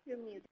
You're muted.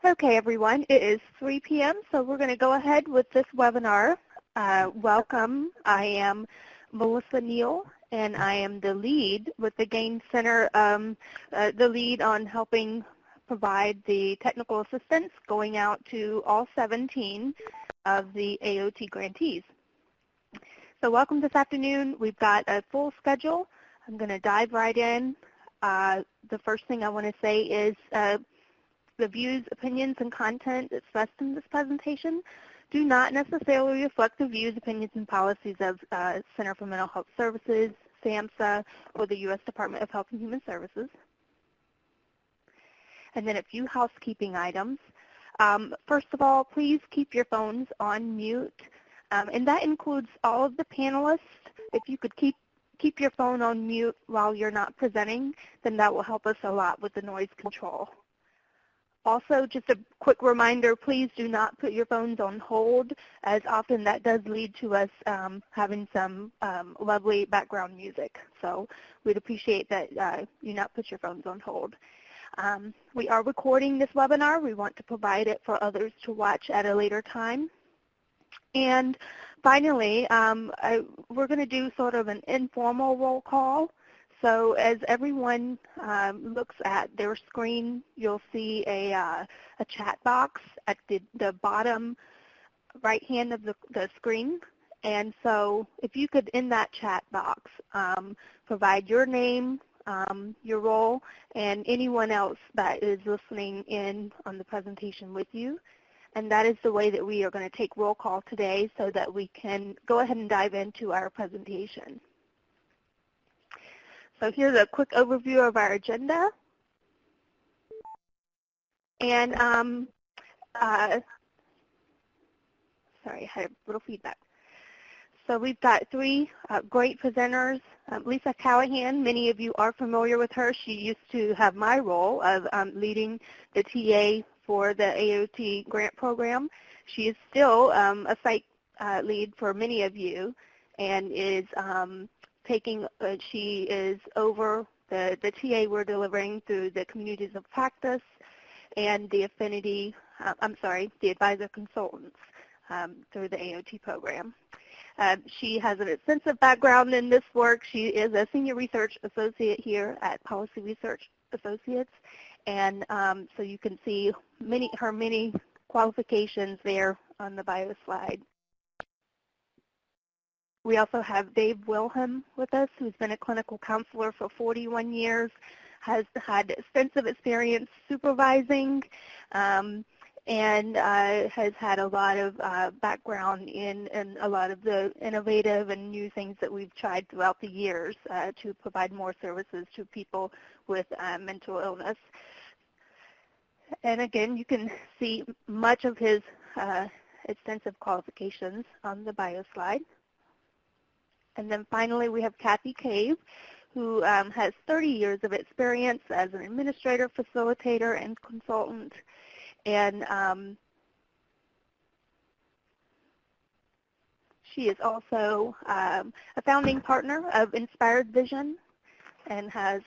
Okay, everyone, it is 3 p.m., so we're going to go ahead with this webinar. Welcome. I am Melissa Neal, and I am the lead with the GAIN Center, the lead on helping provide the technical assistance going out to all 17 of the AOT grantees. So welcome this afternoon. We've got a full schedule. I'm going to dive right in. The first thing I want to say is the views, opinions, and content expressed in this presentation do not necessarily reflect the views, opinions, and policies of Center for Mental Health Services, SAMHSA, or the U.S. Department of Health and Human Services. And then a few housekeeping items. First of all, please keep your phones on mute, and that includes all of the panelists. If you could keep your phone on mute while you're not presenting, then that will help us a lot with the noise control. Also, just a quick reminder, please do not put your phones on hold, as often that does lead to us having some lovely background music. So we'd appreciate that you not put your phones on hold. We are recording this webinar. We want to provide it for others to watch at a later time. And finally, we're going to do sort of an informal roll call. So as everyone looks at their screen, you'll see a chat box at the bottom right hand of the screen. And so if you could, in that chat box, provide your name, your role, and anyone else that is listening in on the presentation with you. And that is the way that we are going to take roll call today so that we can go ahead and dive into our presentation. So here's a quick overview of our agenda. And sorry, I had a little feedback. So we've got three great presenters. Lisa Callahan, many of you are familiar with her. She used to have my role of leading the TA for the AOT grant program. She is still a site lead for many of you and is she is over the TA we're delivering through the communities of practice and the affinity, the advisor consultants through the AOT program. She has an extensive background in this work. She is a senior research associate here at Policy Research Associates, and so you can see her many qualifications there on the bio slide. We also have Dave Wilhelm with us, who's been a clinical counselor for 41 years, has had extensive experience supervising, and has had a lot of background in a lot of the innovative and new things that we've tried throughout the years to provide more services to people with mental illness. And again, you can see much of his extensive qualifications on the bio slide. And then finally, we have Cathy Cave, who has 30 years of experience as an administrator, facilitator, and consultant. And she is also a founding partner of Inspired Vision and has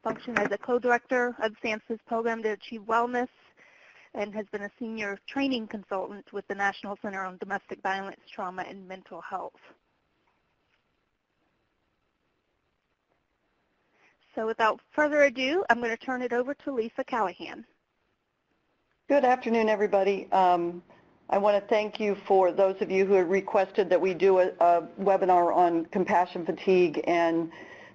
functioned as a co-director of SAMHSA's program to achieve wellness and has been a senior training consultant with the National Center on Domestic Violence, Trauma, and Mental Health. So without further ado, I'm going to turn it over to Lisa Callahan. Good afternoon, everybody. I want to thank you for those of you who have requested that we do a webinar on compassion fatigue and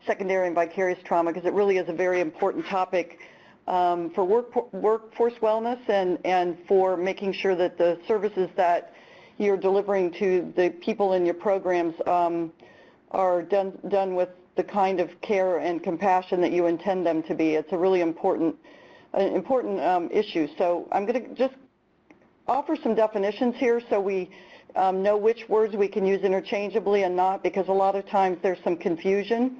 secondary and vicarious trauma, because it really is a very important topic for workforce wellness and for making sure that the services that you're delivering to the people in your programs are done with the kind of care and compassion that you intend them to be. It's a really important issue. So I'm going to just offer some definitions here so we know which words we can use interchangeably and not, because a lot of times there's some confusion.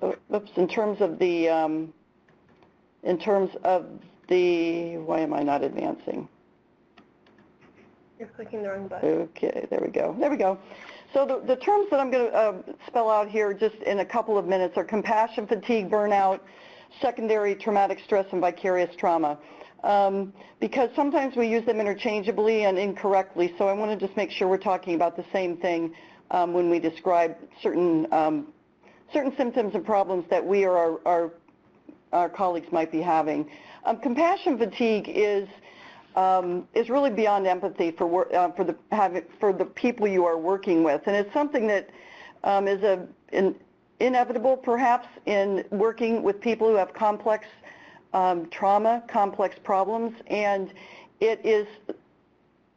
Oops, in terms of the, why am I not advancing? You're clicking the wrong button. Okay, there we go. There we go. So the terms that I'm going to spell out here just in a couple of minutes are compassion fatigue, burnout, secondary traumatic stress, and vicarious trauma. Because sometimes we use them interchangeably and incorrectly, so I want to just make sure we're talking about the same thing when we describe certain symptoms and problems that we or our colleagues might be having. Compassion fatigue is really beyond empathy for the people you are working with, and it's something that is inevitable perhaps in working with people who have complex trauma, complex problems, and it is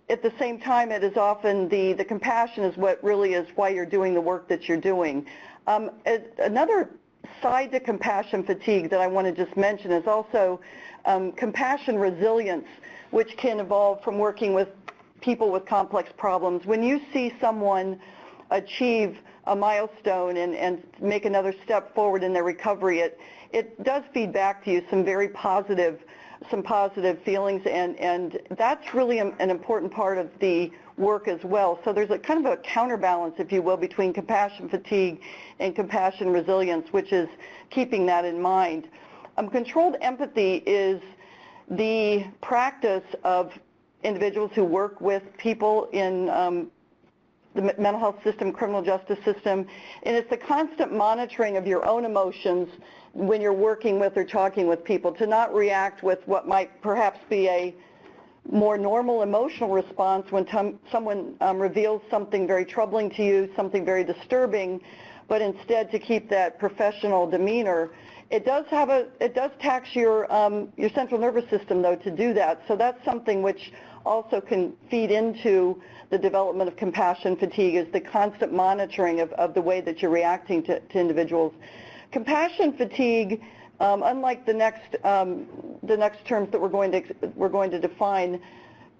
at the same time it is often the compassion is what really is why you're doing the work that you're doing. Another side to compassion fatigue that I want to just mention is also compassion resilience, which can evolve from working with people with complex problems. When you see someone achieve a milestone and make another step forward in their recovery, it does feed back to you some very positive feelings, and that's really an important part of the work as well. So there's a kind of a counterbalance, if you will, between compassion fatigue and compassion resilience, which is keeping that in mind. Controlled empathy is the practice of individuals who work with people in the mental health system, criminal justice system, and it's the constant monitoring of your own emotions when you're working with or talking with people, to not react with what might perhaps be a more normal emotional response when someone reveals something very troubling to you, something very disturbing, but instead to keep that professional demeanor. It does tax your central nervous system, though, to do that. So that's something which also can feed into the development of compassion fatigue, is the constant monitoring of the way that you're reacting to individuals. Compassion fatigue, unlike the next terms that we're going to define,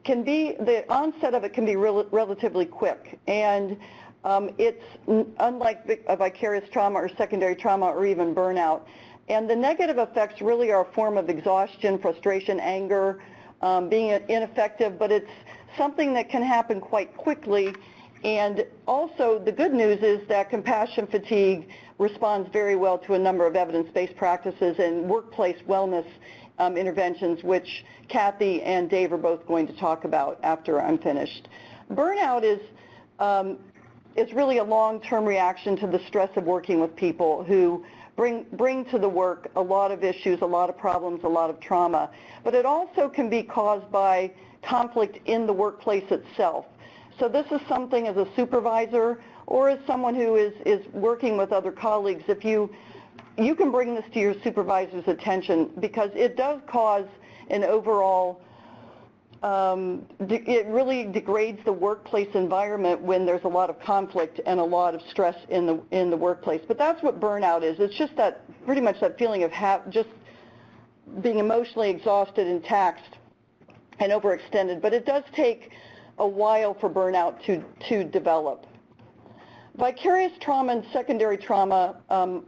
can be, the onset of it can be relatively quick, and it's unlike vicarious trauma or secondary trauma or even burnout. And the negative effects really are a form of exhaustion, frustration, anger, being ineffective, but it's something that can happen quite quickly. And also the good news is that compassion fatigue responds very well to a number of evidence-based practices and workplace wellness interventions, which Cathy and Dave are both going to talk about after I'm finished. Burnout is really a long-term reaction to the stress of working with people who bring to the work a lot of issues, a lot of problems, a lot of trauma. But it also can be caused by conflict in the workplace itself. So this is something as a supervisor or as someone who is working with other colleagues, if you can bring this to your supervisor's attention, because it does cause an overall, it really degrades the workplace environment when there's a lot of conflict and a lot of stress in the workplace. But that's what burnout is. It's just that, pretty much that feeling of just being emotionally exhausted and taxed and overextended. But it does take a while for burnout to develop. Vicarious trauma and secondary trauma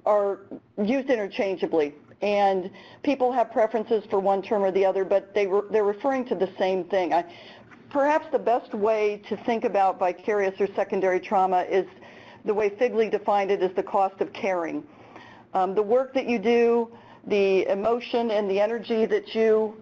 are used interchangeably, and people have preferences for one term or the other, but they're referring to the same thing. Perhaps the best way to think about vicarious or secondary trauma is the way Figley defined it, as the cost of caring. The work that you do, the emotion and the energy that you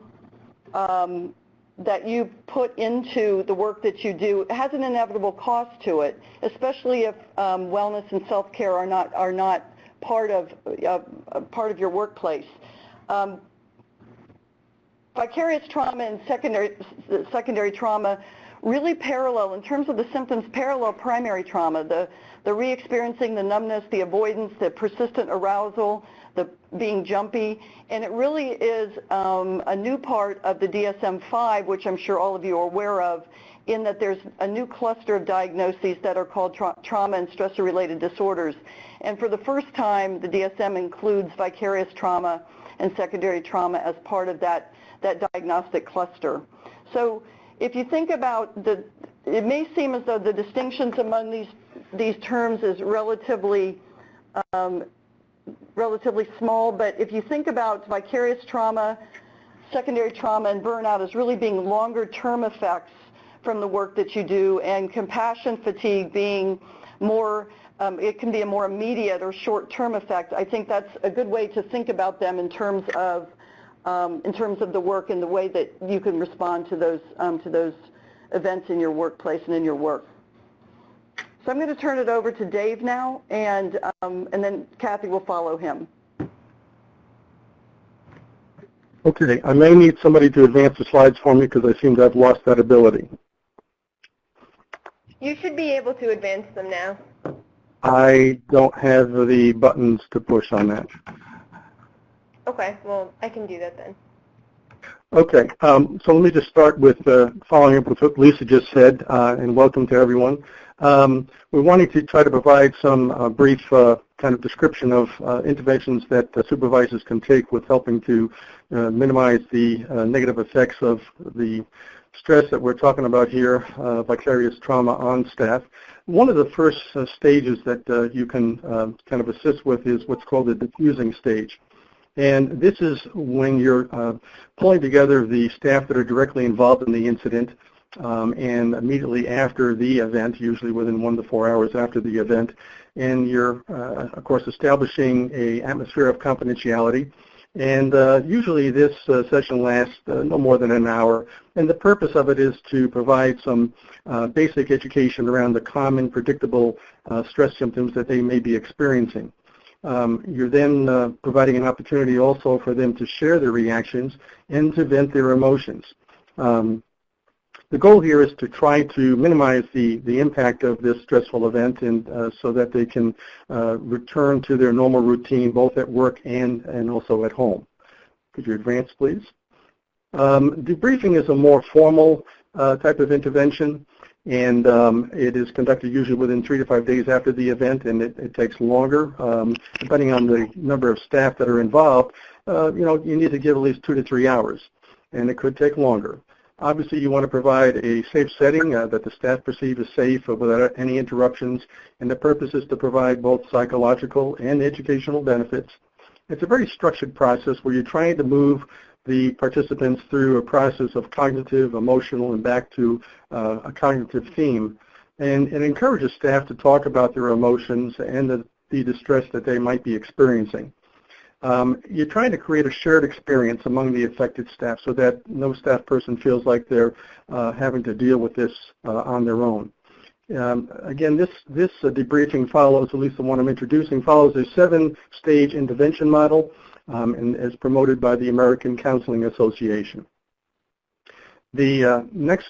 put into the work that you do has an inevitable cost to it, especially if wellness and self-care are not part of your workplace. Vicarious trauma and secondary trauma really parallel, in terms of the symptoms, parallel primary trauma, the re-experiencing, the numbness, the avoidance, the persistent arousal, the being jumpy, and it really is a new part of the DSM-5, which I'm sure all of you are aware of, in that there's a new cluster of diagnoses that are called trauma and stressor-related disorders. And for the first time, the DSM includes vicarious trauma and secondary trauma as part of that diagnostic cluster. So if you think about it may seem as though the distinctions among these terms is relatively small, but if you think about vicarious trauma, secondary trauma, and burnout as really being longer-term effects from the work that you do, and compassion fatigue being more, it can be a more immediate or short-term effect. I think that's a good way to think about them in terms of the work and the way that you can respond to those events in your workplace and in your work. So I'm going to turn it over to Dave now, and then Cathy will follow him. Okay, I may need somebody to advance the slides for me because I seem to have lost that ability. You should be able to advance them now. I don't have the buttons to push on that. Okay, well, I can do that then. Okay, so let me just start with following up with what Lisa just said, and welcome to everyone. We're wanting to try to provide some brief kind of description of interventions that supervisors can take with helping to minimize the negative effects of the stress that we're talking about here, vicarious trauma on staff. One of the first stages that you can kind of assist with is what's called the diffusing stage. And this is when you're pulling together the staff that are directly involved in the incident, and immediately after the event, usually within 1 to 4 hours after the event, and you're, of course, establishing an atmosphere of confidentiality. And usually this session lasts no more than an hour, and the purpose of it is to provide some basic education around the common, predictable stress symptoms that they may be experiencing. You're then providing an opportunity also for them to share their reactions and to vent their emotions. The goal here is to try to minimize the impact of this stressful event, and so that they can return to their normal routine both at work and also at home. Could you advance, please? Debriefing is a more formal type of intervention, and it is conducted usually within 3 to 5 days after the event, and it takes longer. Depending on the number of staff that are involved, you need to give at least 2 to 3 hours, and it could take longer. Obviously, you want to provide a safe setting that the staff perceive as safe without any interruptions, and the purpose is to provide both psychological and educational benefits. It's a very structured process where you're trying to move the participants through a process of cognitive, emotional, and back to a cognitive theme, and it encourages staff to talk about their emotions and the distress that they might be experiencing. You're trying to create a shared experience among the affected staff so that no staff person feels like they're having to deal with this on their own. Again, this debriefing follows, at least the one I'm introducing, follows a 7-stage intervention model, and is promoted by the American Counseling Association. The next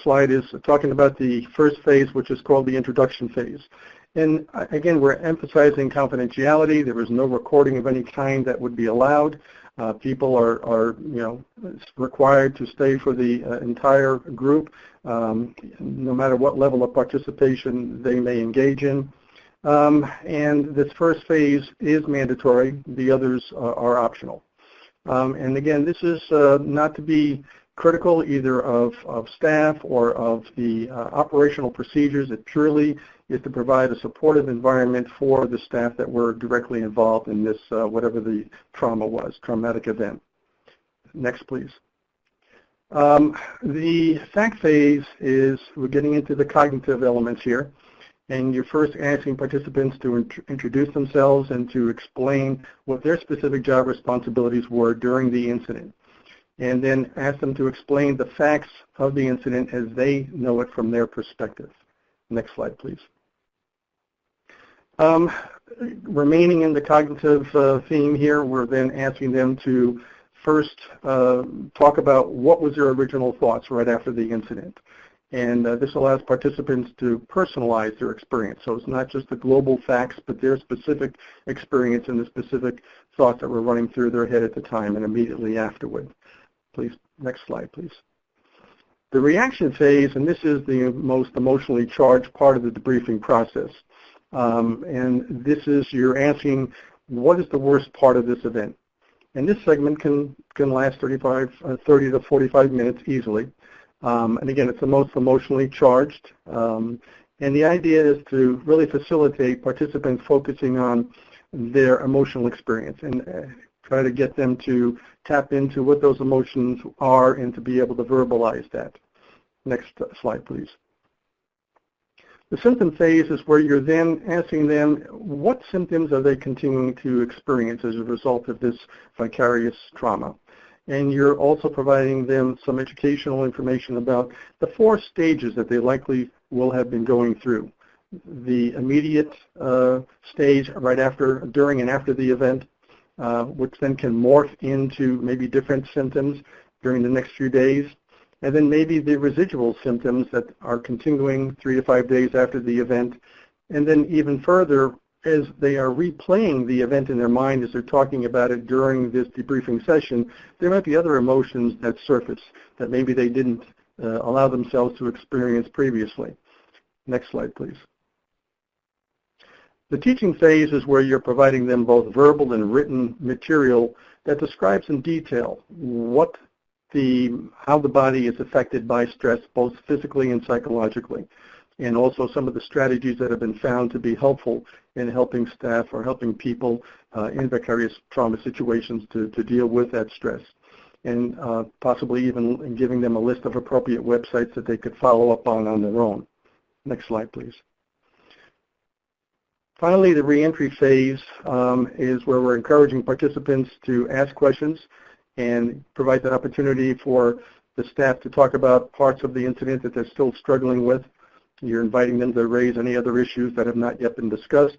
slide is talking about the first phase, which is called the introduction phase. And again, we're emphasizing confidentiality. There is no recording of any kind that would be allowed. People are required to stay for the entire group, no matter what level of participation they may engage in. And this first phase is mandatory. The others are optional. And again, this is not to be critical either of staff or of the operational procedures. It purely is to provide a supportive environment for the staff that were directly involved in this, whatever the trauma was, traumatic event. Next, please. The fact phase is, we're getting into the cognitive elements here, and you're first asking participants to introduce themselves and to explain what their specific job responsibilities were during the incident, and then ask them to explain the facts of the incident as they know it from their perspective. Next slide, please. Remaining in the cognitive theme here, we're then asking them to first talk about what was their original thoughts right after the incident. And this allows participants to personalize their experience. So it's not just the global facts, but their specific experience and the specific thoughts that were running through their head at the time and immediately afterward. Please, next slide, please. The reaction phase, and this is the most emotionally charged part of the debriefing process. And this is you're asking, what is the worst part of this event? And this segment can last 30 to 45 minutes easily. And again, it's the most emotionally charged. And the idea is to really facilitate participants focusing on their emotional experience and try to get them to tap into what those emotions are and to be able to verbalize that. Next slide, please. The symptom phase is where you're then asking them what symptoms are they continuing to experience as a result of this vicarious trauma. And you're also providing them some educational information about the 4 stages that they likely will have been going through. The immediate stage right after, during and after the event, which then can morph into maybe different symptoms during the next few days. And then maybe the residual symptoms that are continuing 3 to 5 days after the event. And then even further, as they are replaying the event in their mind as they're talking about it during this debriefing session, there might be other emotions that surface that maybe they didn't allow themselves to experience previously. Next slide, please. The teaching phase is where you're providing them both verbal and written material that describes in detail how the body is affected by stress, both physically and psychologically, and also some of the strategies that have been found to be helpful in helping staff or helping people in vicarious trauma situations to deal with that stress, and possibly even in giving them a list of appropriate websites that they could follow up on their own. Next slide, please. Finally, the reentry phase is where we're encouraging participants to ask questions and provide that opportunity for the staff to talk about parts of the incident that they're still struggling with. You're inviting them to raise any other issues that have not yet been discussed.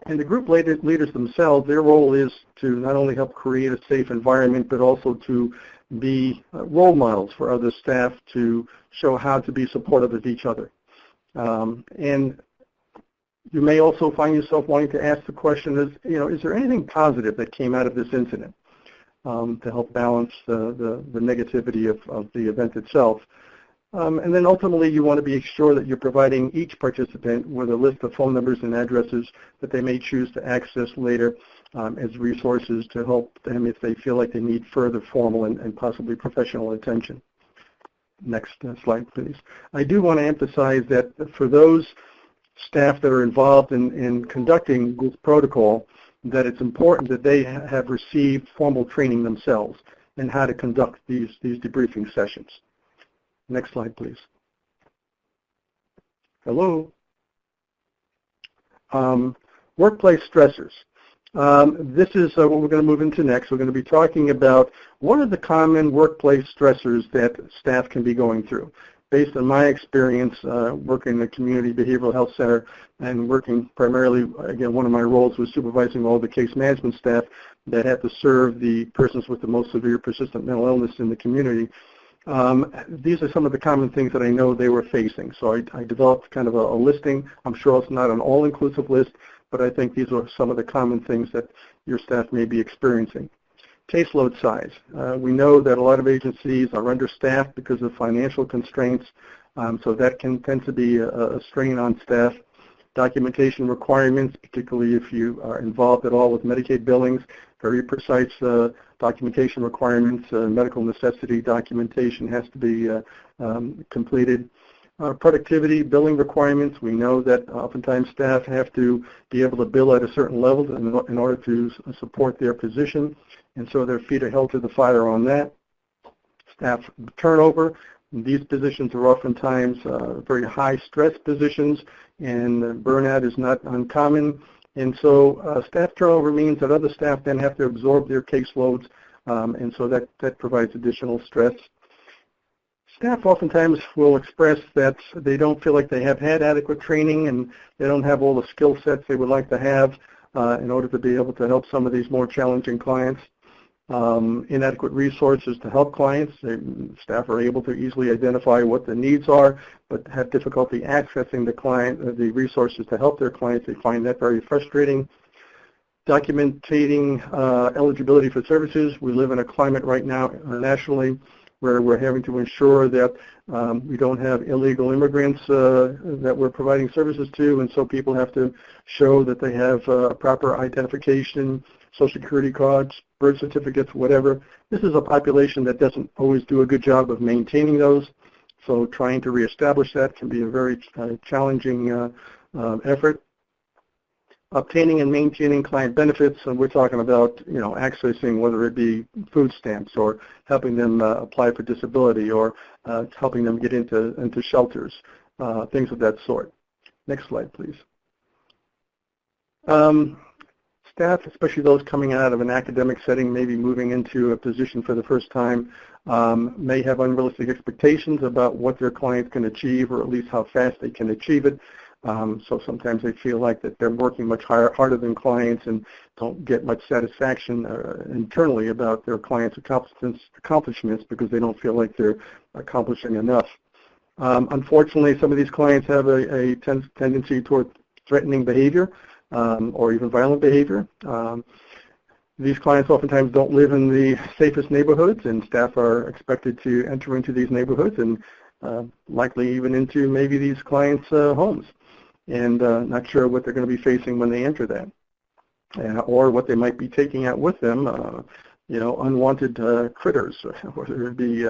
And the group leaders themselves, their role is to not only help create a safe environment, but also to be role models for other staff to show how to be supportive of each other. And you may also find yourself wanting to ask the question, is there anything positive that came out of this incident? To help balance the negativity of the event itself. And then ultimately you want to be sure that you're providing each participant with a list of phone numbers and addresses that they may choose to access later as resources to help them if they feel like they need further formal and possibly professional attention. Next slide, please. I do want to emphasize that for those staff that are involved in conducting this protocol, that it's important that they have received formal training themselves in how to conduct these debriefing sessions. Next slide, please. Hello. Workplace stressors. This is what we're going to move into next. We're going to be talking about what are the common workplace stressors that staff can be going through. Based on my experience working in the community behavioral health center and working primarily, again, one of my roles was supervising all the case management staff that had to serve the persons with the most severe persistent mental illness in the community. These are some of the common things that I know they were facing. So I developed kind of a listing. I'm sure it's not an all-inclusive list, but I think these are some of the common things that your staff may be experiencing. Caseload size. We know that a lot of agencies are understaffed because of financial constraints, so that can tend to be a strain on staff. Documentation requirements, particularly if you are involved at all with Medicaid billings, very precise documentation requirements. Medical necessity documentation has to be completed. Productivity, billing requirements. We know that oftentimes staff have to be able to bill at a certain level in order to support their position, and so their feet are held to the fire on that. Staff turnover. These positions are oftentimes very high stress positions, and burnout is not uncommon. And so staff turnover means that other staff then have to absorb their caseloads, and so that provides additional stress. Staff oftentimes will express that they don't feel like they have had adequate training and they don't have all the skill sets they would like to have in order to be able to help some of these more challenging clients. inadequate resources to help clients. Staff are able to easily identify what the needs are, but have difficulty accessing the resources to help their clients. They find that very frustrating. Documenting eligibility for services. We live in a climate right now nationally where we're having to ensure that we don't have illegal immigrants that we're providing services to, and so people have to show that they have proper identification, Social Security cards, birth certificates, whatever. This is a population that doesn't always do a good job of maintaining those, so trying to reestablish that can be a very challenging effort. Obtaining and maintaining client benefits, and we're talking about, accessing whether it be food stamps or helping them apply for disability or helping them get into shelters, things of that sort. Next slide, please. Staff, especially those coming out of an academic setting, maybe moving into a position for the first time, may have unrealistic expectations about what their clients can achieve, or at least how fast they can achieve it. So sometimes they feel like that they're working much harder than clients and don't get much satisfaction internally about their clients' accomplishments because they don't feel like they're accomplishing enough. Unfortunately, some of these clients have a tendency toward threatening behavior or even violent behavior. These clients oftentimes don't live in the safest neighborhoods, and staff are expected to enter into these neighborhoods and likely even into maybe these clients' homes, and not sure what they're going to be facing when they enter that, or what they might be taking out with them, unwanted critters, whether it be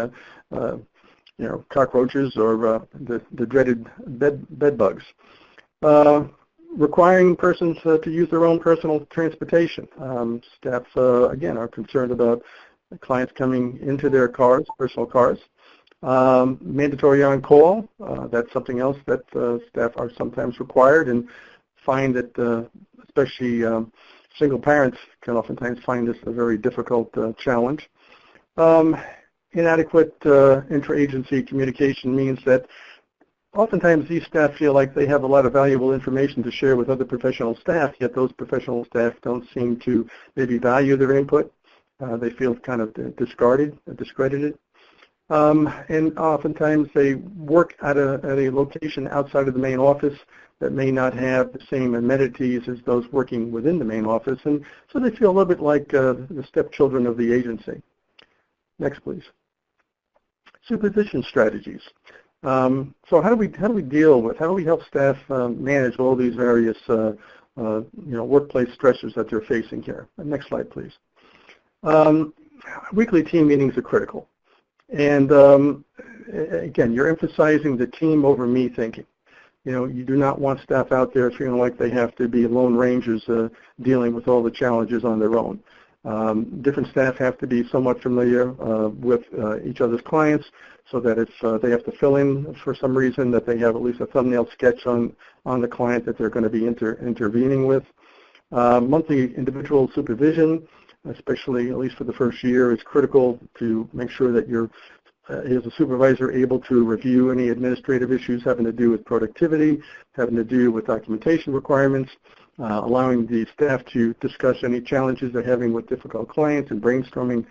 cockroaches or the dreaded bed bugs. Requiring persons to use their own personal transportation. Staff, again, are concerned about clients coming into their cars, personal cars. Mandatory on-call, that's something else that staff are sometimes required, and find that especially single parents can oftentimes find this a very difficult challenge. Inadequate interagency communication means that oftentimes these staff feel like they have a lot of valuable information to share with other professional staff, yet those professional staff don't seem to maybe value their input. They feel kind of discredited. And oftentimes they work at a location outside of the main office that may not have the same amenities as those working within the main office, and so they feel a little bit like the stepchildren of the agency. Next, please. Supervision strategies. So how do we help staff manage all these various workplace stressors that they're facing here? Next slide, please. Weekly team meetings are critical. And again, you're emphasizing the team over me thinking. You do not want staff out there feeling like they have to be lone rangers dealing with all the challenges on their own. Different staff have to be somewhat familiar with each other's clients, so that if they have to fill in for some reason, that they have at least a thumbnail sketch on the client that they're going to be intervening with. Monthly individual supervision, especially at least for the first year, is critical to make sure that you're, as a supervisor, able to review any administrative issues having to do with productivity, having to do with documentation requirements, allowing the staff to discuss any challenges they're having with difficult clients and brainstorming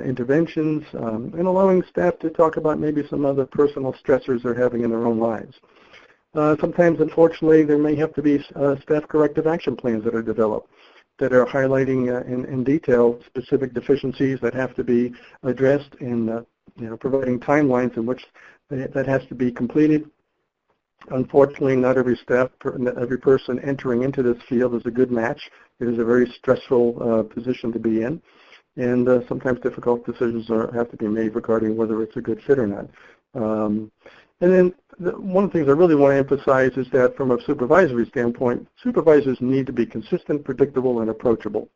interventions, and allowing staff to talk about maybe some other personal stressors they're having in their own lives. Sometimes, unfortunately, there may have to be staff corrective action plans that are developed that are highlighting in detail specific deficiencies that have to be addressed, and providing timelines in which that has to be completed. Unfortunately, not every person entering into this field is a good match. It is a very stressful position to be in, and sometimes difficult decisions have to be made regarding whether it's a good fit or not. And then one of the things I really want to emphasize is that from a supervisory standpoint, supervisors need to be consistent, predictable, and approachable.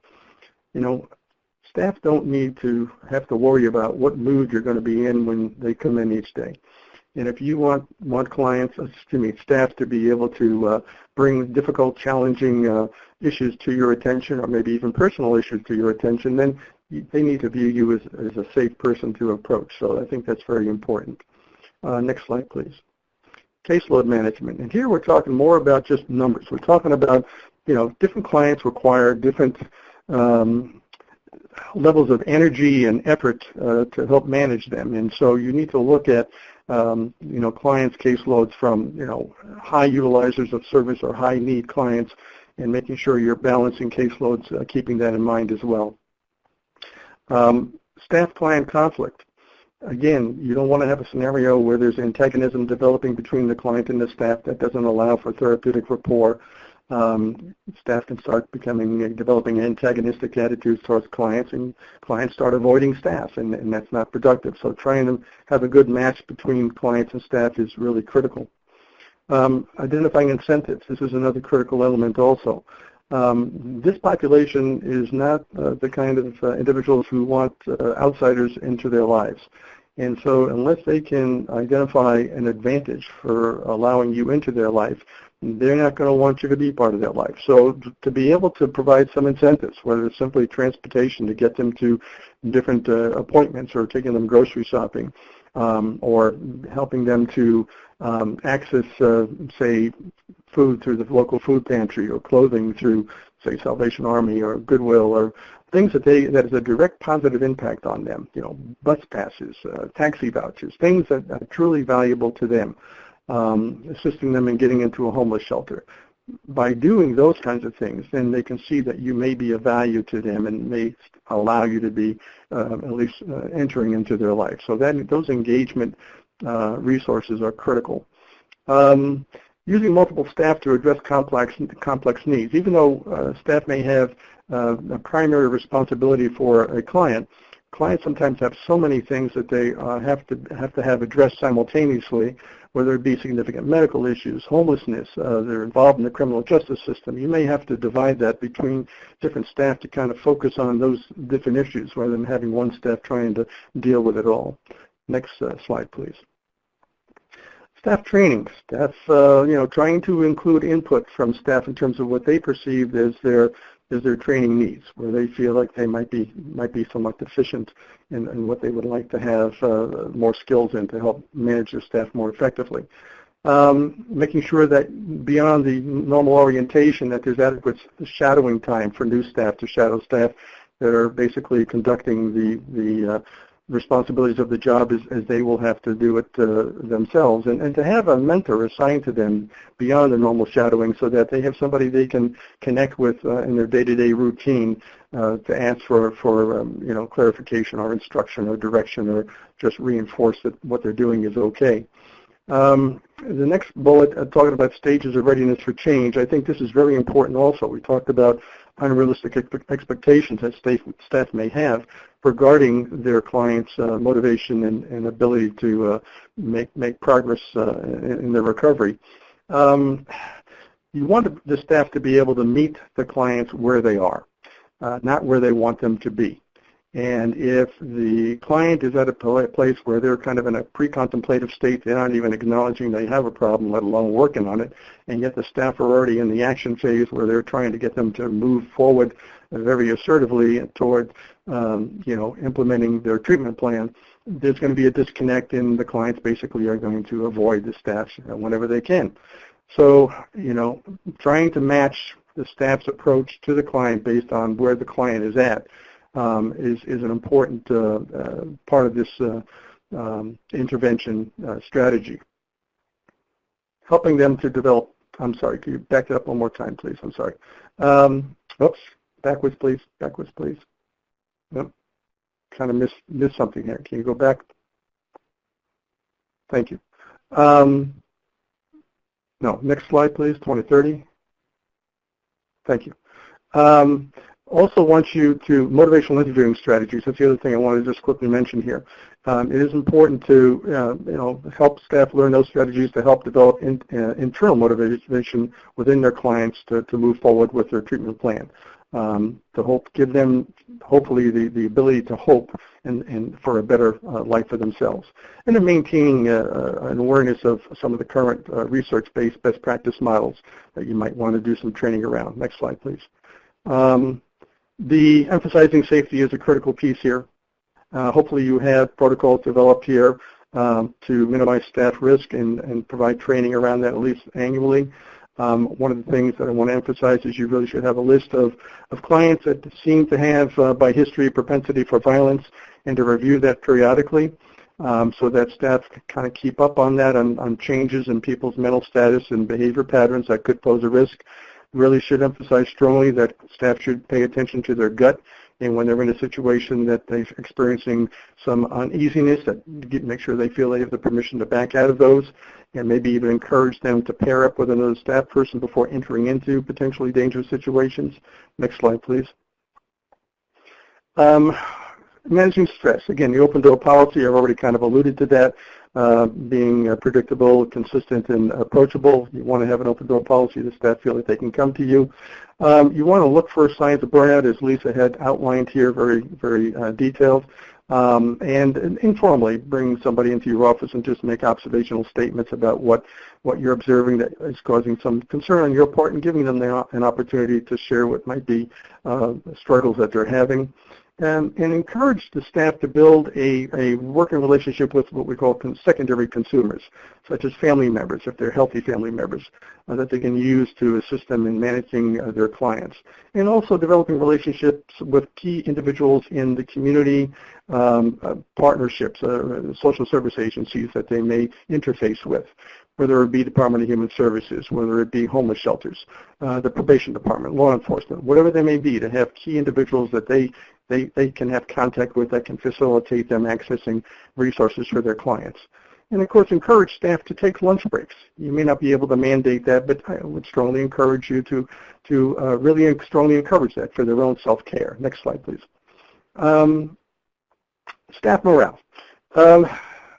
Staff don't need to have to worry about what mood you're going to be in when they come in each day. And if you want staff to be able to bring difficult, challenging issues to your attention, or maybe even personal issues to your attention, then they need to view you as a safe person to approach. So I think that's very important. Next slide, please. Caseload management. And here we're talking more about just numbers. We're talking about, different clients require different levels of energy and effort to help manage them. And so you need to look at clients' caseloads from, high utilizers of service or high need clients, and making sure you're balancing caseloads, keeping that in mind as well. Staff-client conflict. Again, you don't want to have a scenario where there's antagonism developing between the client and the staff. That doesn't allow for therapeutic rapport. Staff can start developing antagonistic attitudes towards clients, and clients start avoiding staff, and that's not productive. So trying to have a good match between clients and staff is really critical. Identifying incentives. This is another critical element also. This population is not the kind of individuals who want outsiders into their lives. And so unless they can identify an advantage for allowing you into their life, they're not going to want you to be part of their life. So to be able to provide some incentives, whether it's simply transportation to get them to different appointments, or taking them grocery shopping, or helping them to access, say, food through the local food pantry, or clothing through, say, Salvation Army or Goodwill, or things that has a direct positive impact on them, bus passes, taxi vouchers, things that are truly valuable to them, assisting them in getting into a homeless shelter. By doing those kinds of things, then they can see that you may be of value to them and may allow you to be at least entering into their life. So those engagement resources are critical. Using multiple staff to address complex needs. Even though staff may have a primary responsibility for a client, clients sometimes have so many things that they have to have addressed simultaneously, whether it be significant medical issues, homelessness, they're involved in the criminal justice system. You may have to divide that between different staff to kind of focus on those different issues rather than having one staff trying to deal with it all. Next slide, please. Staff training. Staff, trying to include input from staff in terms of what they perceive as their training needs, where they feel like they might be somewhat deficient in what they would like to have more skills in to help manage their staff more effectively. Making sure that beyond the normal orientation that there's adequate shadowing time for new staff to shadow staff that are basically conducting the responsibilities of the job as they will have to do it themselves, and to have a mentor assigned to them beyond the normal shadowing so that they have somebody they can connect with in their day-to-day routine to ask for clarification or instruction or direction, or just reinforce that what they're doing is okay. The next bullet, talking about stages of readiness for change, I think this is very important also. We talked about unrealistic expectations that staff may have regarding their clients' motivation and ability to make progress in their recovery. You want the staff to be able to meet the clients where they are, not where they want them to be. And if the client is at a place where they're kind of in a pre-contemplative state, they're not even acknowledging they have a problem, let alone working on it, and yet the staff are already in the action phase where they're trying to get them to move forward very assertively toward, implementing their treatment plan, there's going to be a disconnect, and the clients basically are going to avoid the staff whenever they can. So, trying to match the staff's approach to the client based on where the client is at is an important part of this intervention strategy. Helping them to develop, I'm sorry, can you back it up one more time, please? I'm sorry. Oops, backwards, please. Backwards, please. Yep. Kind of missed something here. Can you go back? Thank you. No, next slide, please, 2030. Thank you. Also want you to motivational interviewing strategies. That's the other thing I wanted to just quickly mention here. It is important to help staff learn those strategies to help develop internal motivation within their clients to move forward with their treatment plan. To give them hopefully the ability to hope and for a better life for themselves, and then maintaining an awareness of some of the current research-based best practice models that you might want to do some training around. Next slide, please. The emphasizing safety is a critical piece here. Hopefully you have protocols developed here to minimize staff risk and provide training around that at least annually. One of the things that I want to emphasize is you really should have a list of clients that seem to have, by history, propensity for violence, and to review that periodically so that staff can kind of keep up on that, on changes in people's mental status and behavior patterns that could pose a risk. Really should emphasize strongly that staff should pay attention to their gut, and when they're in a situation that they're experiencing some uneasiness, that make sure they feel they have the permission to back out of those, and maybe even encourage them to pair up with another staff person before entering into potentially dangerous situations. Next slide, please. Managing stress. Again, the open door policy, I've already kind of alluded to that, being predictable, consistent, and approachable. You want to have an open door policy that staff feel that they can come to you. You want to look for signs of burnout, as Lisa had outlined here, very, very detailed. And informally bring somebody into your office and just make observational statements about what you're observing that is causing some concern on your part, and giving them an opportunity to share what might be struggles that they're having. And encourage the staff to build a working relationship with what we call secondary consumers, such as family members, if they're healthy family members, that they can use to assist them in managing their clients. And also developing relationships with key individuals in the community, partnerships, social service agencies that they may interface with, whether it be Department of Human Services, whether it be homeless shelters, the probation department, law enforcement, whatever they may be, to have key individuals that they can have contact with that can facilitate them accessing resources for their clients. And of course, encourage staff to take lunch breaks. You may not be able to mandate that, but I would strongly encourage you to really strongly encourage that for their own self-care. Next slide, please. Staff morale.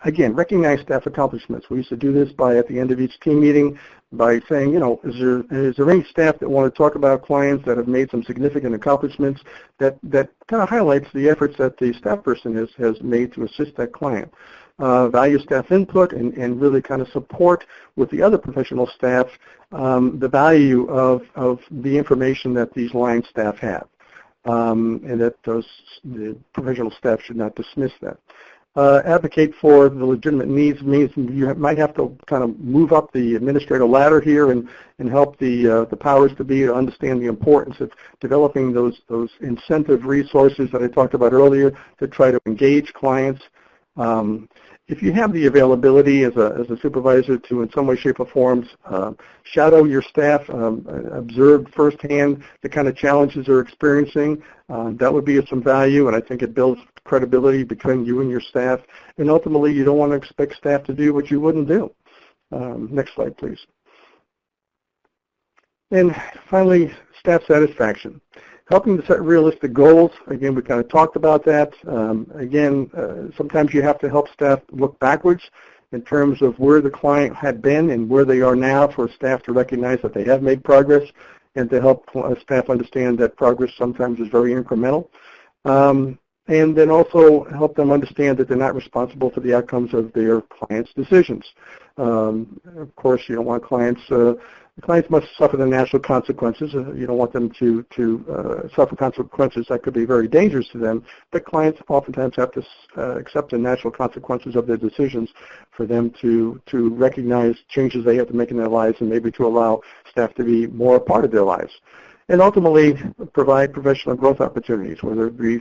Again, recognize staff accomplishments. We used to do this at the end of each team meeting by saying, is there any staff that want to talk about clients that have made some significant accomplishments that kind of highlights the efforts that the staff person has made to assist that client. Value staff input and really kind of support with the other professional staff the value of the information that these line staff have, and that the professional staff should not dismiss that. Advocate for the legitimate needs means you might have to kind of move up the administrative ladder here and help the powers to be to understand the importance of developing those incentive resources that I talked about earlier to try to engage clients. If you have the availability as a supervisor to, in some way, shape, or form, shadow your staff, observe firsthand the kind of challenges they're experiencing, that would be of some value, and I think it builds credibility between you and your staff. And ultimately, you don't want to expect staff to do what you wouldn't do. Next slide, please. And finally, staff satisfaction. Helping to set realistic goals. Again, we kind of talked about that. Sometimes you have to help staff look backwards in terms of where the client had been and where they are now, for staff to recognize that they have made progress, and to help staff understand that progress sometimes is very incremental. And then also help them understand that they're not responsible for the outcomes of their clients' decisions. Of course, you don't want clients must suffer the natural consequences. You don't want them to suffer consequences that could be very dangerous to them, but clients oftentimes have to accept the natural consequences of their decisions for them to recognize changes they have to make in their lives, and maybe to allow staff to be more a part of their lives. And ultimately, provide professional growth opportunities, whether it be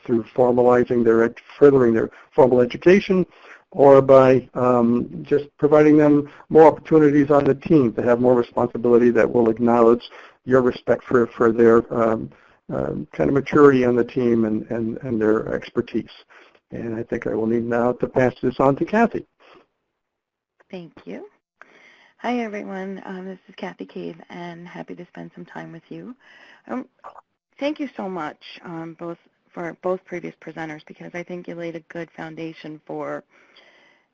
through furthering their formal education, or by just providing them more opportunities on the team to have more responsibility that will acknowledge your respect for their kind of maturity on the team and their expertise. And I think I will need now to pass this on to Cathy. Thank you. Hi, everyone. This is Cathy Cave, and happy to spend some time with you. Thank you so much, for both previous presenters, because I think you laid a good foundation for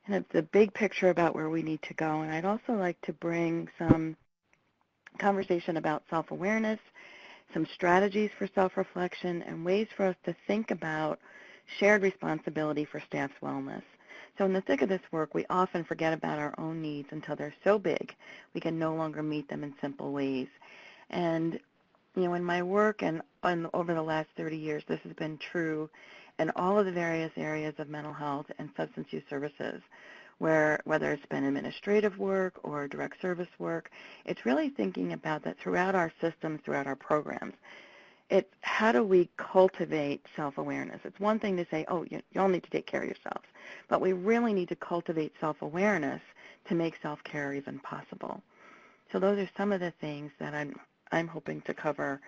kind of the big picture about where we need to go. And I'd also like to bring some conversation about self-awareness, some strategies for self-reflection, and ways for us to think about shared responsibility for staff's wellness. So in the thick of this work, we often forget about our own needs until they're so big we can no longer meet them in simple ways. And, in my work and over the last 30 years, this has been true in all of the various areas of mental health and substance use services, whether it's been administrative work or direct service work. It's really thinking about that throughout our systems, throughout our programs. It's how do we cultivate self-awareness? It's one thing to say, oh, you all need to take care of yourselves, but we really need to cultivate self-awareness to make self-care even possible. So those are some of the things that I'm hoping to cover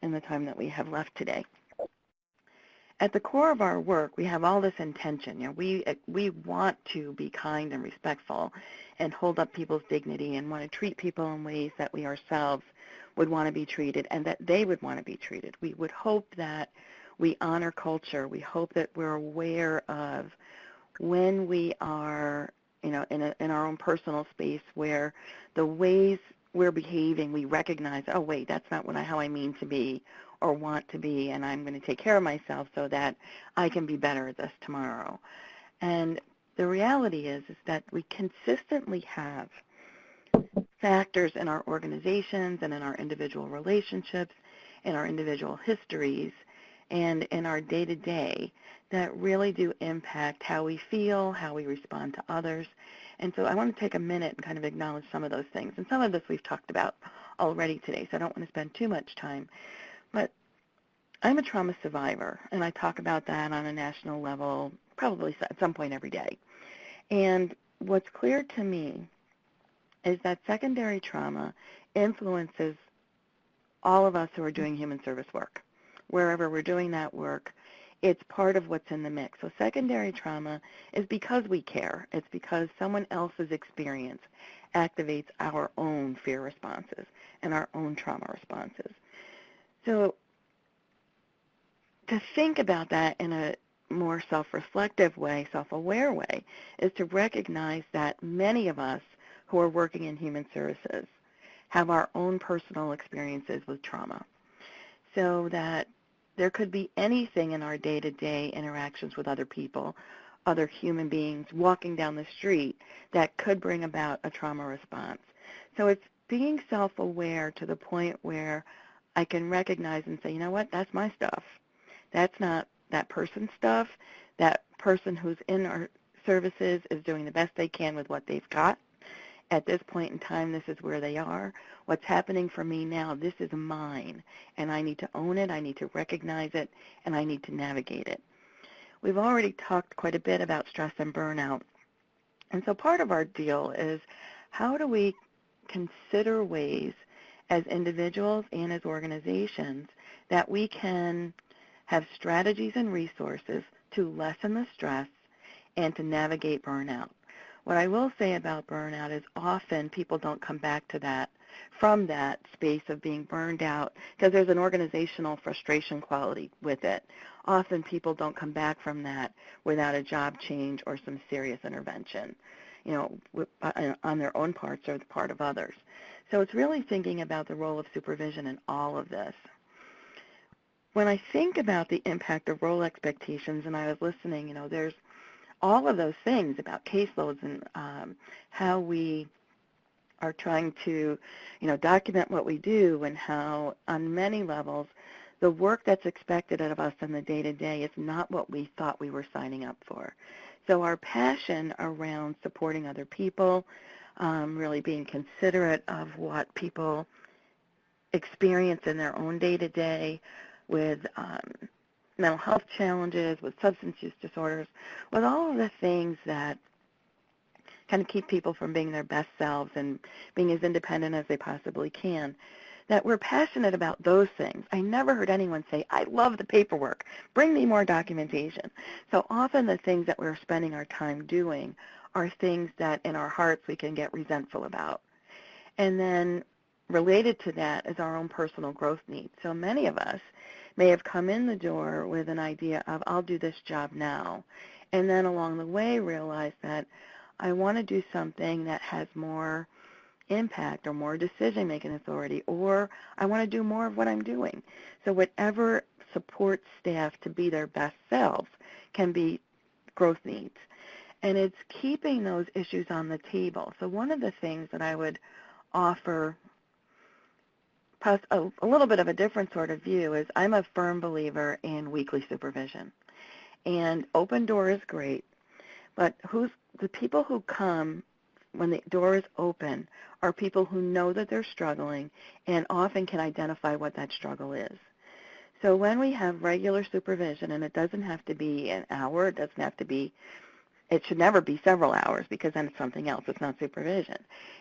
in the time that we have left today. At the core of our work, we have all this intention. You know, we want to be kind and respectful and hold up people's dignity and want to treat people in ways that we ourselves would want to be treated and that they would want to be treated. We would hope that we honor culture. We hope that we're aware of when we are, you know, in our own personal space where the ways we're behaving, we recognize, oh, wait, that's not how I mean to be or want to be, and I'm going to take care of myself so that I can be better at this tomorrow. And the reality is that we consistently have factors in our organizations and in our individual relationships, in our individual histories, and in our day-to-day that really do impact how we feel, how we respond to others. And so I want to take a minute and kind of acknowledge some of those things. And some of this we've talked about already today, so I don't want to spend too much time. But I'm a trauma survivor, and I talk about that on a national level probably at some point every day. And what's clear to me is that secondary trauma influences all of us who are doing human service work. Wherever we're doing that work, it's part of what's in the mix. So secondary trauma is because we care. It's because someone else's experience activates our own fear responses and our own trauma responses. So to think about that in a more self-reflective way, self-aware way, is to recognize that many of us who are working in human services have our own personal experiences with trauma. So that there could be anything in our day-to-day interactions with other people, other human beings, walking down the street that could bring about a trauma response. So it's being self-aware to the point where I can recognize and say, you know what, that's my stuff. That's not that person's stuff. That person who's in our services is doing the best they can with what they've got. At this point in time, this is where they are. What's happening for me now, this is mine, and I need to own it, I need to recognize it, and I need to navigate it. We've already talked quite a bit about stress and burnout, and so part of our deal is how do we consider ways as individuals and as organizations that we can have strategies and resources to lessen the stress and to navigate burnout. What I will say about burnout is often people don't come back to that, from that space of being burned out, because there's an organizational frustration quality with it. Often people don't come back from that without a job change or some serious intervention, you know, on their own parts or the part of others. So it's really thinking about the role of supervision in all of this. When I think about the impact of role expectations, and I was listening, you know, there's all of those things about caseloads and how we are trying to, you know, document what we do, and how on many levels the work that's expected of us in the day-to-day is not what we thought we were signing up for. So our passion around supporting other people, really being considerate of what people experience in their own day-to-day with mental health challenges, with substance use disorders, with all of the things that kind of keep people from being their best selves and being as independent as they possibly can, that we're passionate about those things. I never heard anyone say, I love the paperwork, bring me more documentation. So often the things that we're spending our time doing are things that in our hearts we can get resentful about. And then related to that is our own personal growth needs. So many of us may have come in the door with an idea of, I'll do this job now, and then along the way realize that I want to do something that has more impact or more decision-making authority, or I want to do more of what I'm doing. So whatever supports staff to be their best selves can be growth needs. And it's keeping those issues on the table. So one of the things that I would offer a little bit of a different sort of view is I'm a firm believer in weekly supervision. And open door is great, But the people who come when the door is open are people who know that they're struggling and often can identify what that struggle is. So when we have regular supervision, and it doesn't have to be an hour, it should never be several hours because then it's something else. It's not supervision.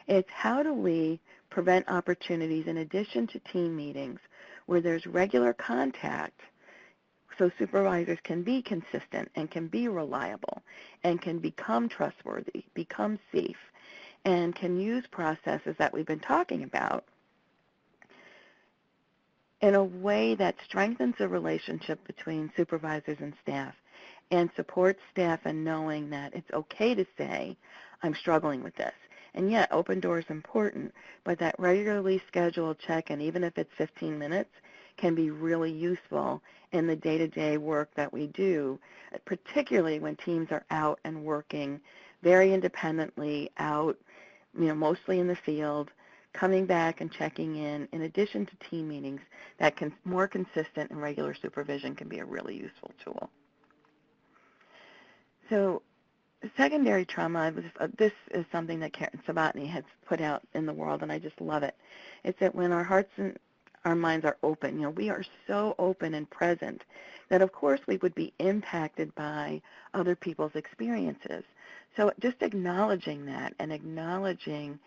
It's how do we prevent opportunities in addition to team meetings where there's regular contact so supervisors can be consistent and can be reliable and can become trustworthy, become safe, and can use processes that we've been talking about in a way that strengthens the relationship between supervisors and staff and supports staff in knowing that it's okay to say, I'm struggling with this. And yeah, open door is important, but that regularly scheduled check-in, even if it's 15 minutes, can be really useful in the day-to-day work that we do, particularly when teams are out and working very independently out, mostly in the field, coming back and checking in addition to team meetings, that more consistent and regular supervision can be a really useful tool. So secondary trauma, this is something that Karen Sabatny has put out in the world, and I just love it. It's that when our hearts and our minds are open, we are so open and present that, of course, we would be impacted by other people's experiences. So just acknowledging that and acknowledging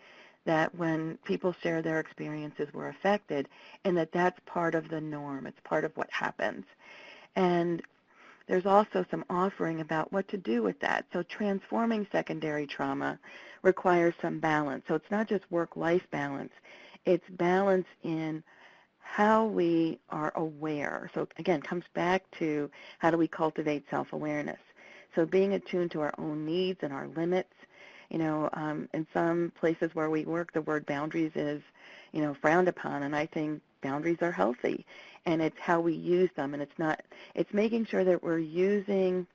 that when people share their experiences, we're affected, and that's part of the norm. It's part of what happens. And there's also some offering about what to do with that. So transforming secondary trauma requires some balance. So it's not just work-life balance. It's balance in how we are aware. So again, comes back to how do we cultivate self-awareness. So being attuned to our own needs and our limits. In some places where we work, the word boundaries is, frowned upon, and I think boundaries are healthy, and it's how we use them, and it's making sure that we're using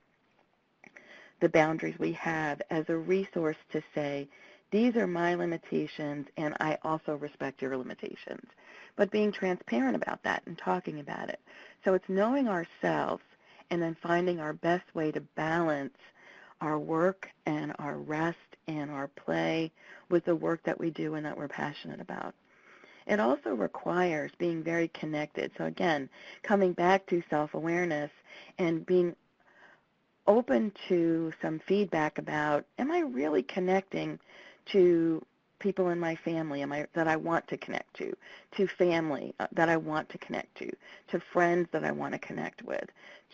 the boundaries we have as a resource to say, these are my limitations, and I also respect your limitations, but being transparent about that and talking about it. So it's knowing ourselves and then finding our best way to balance our work and our rest and our play with the work that we do and that we're passionate about. It also requires being very connected. So again, coming back to self-awareness and being open to some feedback about, am I really connecting to people in my family that I want to connect to family that I want to connect to friends that I want to connect with,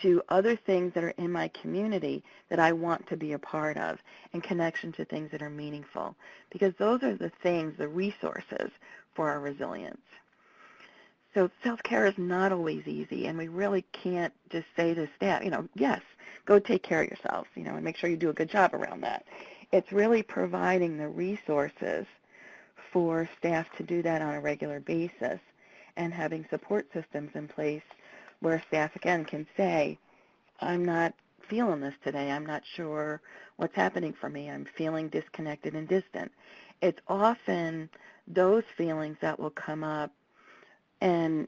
to other things that are in my community that I want to be a part of, and connection to things that are meaningful, because those are the things, the resources for our resilience. So self-care is not always easy, and we really can't just say to staff, yes, go take care of yourselves, and make sure you do a good job around that. It's really providing the resources for staff to do that on a regular basis and having support systems in place where staff, again, can say, I'm not feeling this today. I'm not sure what's happening for me. I'm feeling disconnected and distant. It's often those feelings that will come up, and,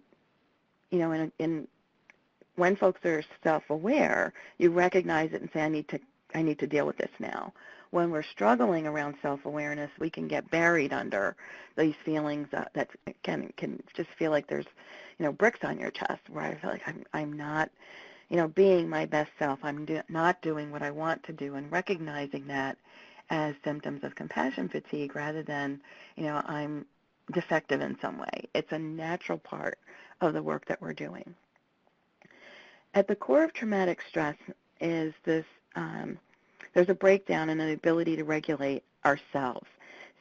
when folks are self-aware, you recognize it and say, I need to deal with this now. When we're struggling around self-awareness, we can get buried under these feelings that can just feel like there's, bricks on your chest, where I feel like I'm not, being my best self. I'm not doing what I want to do, and recognizing that as symptoms of compassion fatigue rather than, I'm defective in some way. It's a natural part of the work that we're doing. At the core of traumatic stress is this, there's a breakdown in the ability to regulate ourselves.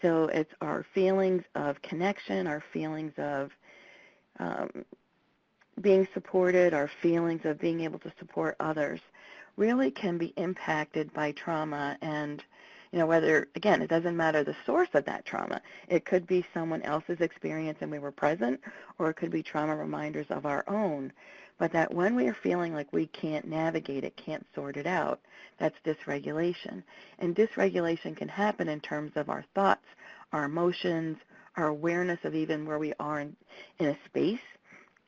So it's our feelings of connection, our feelings of being supported, our feelings of being able to support others really can be impacted by trauma. And whether, again, it doesn't matter the source of that trauma. It could be someone else's experience and we were present, or it could be trauma reminders of our own. But that when we are feeling like we can't navigate it, can't sort it out, that's dysregulation. And dysregulation can happen in terms of our thoughts, our emotions, our awareness of even where we are in a space,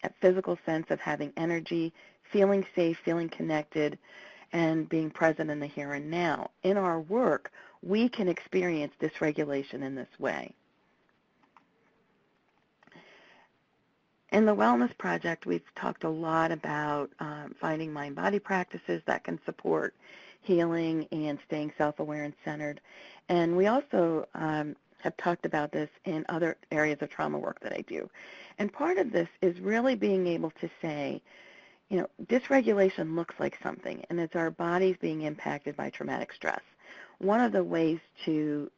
a physical sense of having energy, feeling safe, feeling connected, and being present in the here and now. In our work, we can experience dysregulation in this way. In the Wellness Project, we've talked a lot about finding mind-body practices that can support healing and staying self-aware and centered. And we also have talked about this in other areas of trauma work that I do. And part of this is really being able to say, you know, dysregulation looks like something, and it's our bodies being impacted by traumatic stress. One of the ways to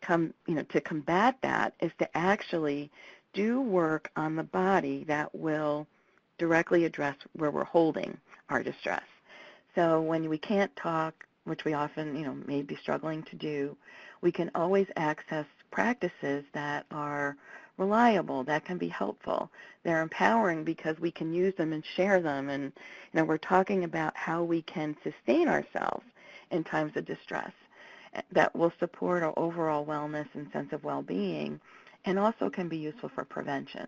combat that is to actually do work on the body that will directly address where we're holding our distress. So when we can't talk, which we often, may be struggling to do, we can always access practices that are reliable, that can be helpful. They're empowering because we can use them and share them. And, we're talking about how we can sustain ourselves in times of distress that will support our overall wellness and sense of well-being, and also can be useful for prevention.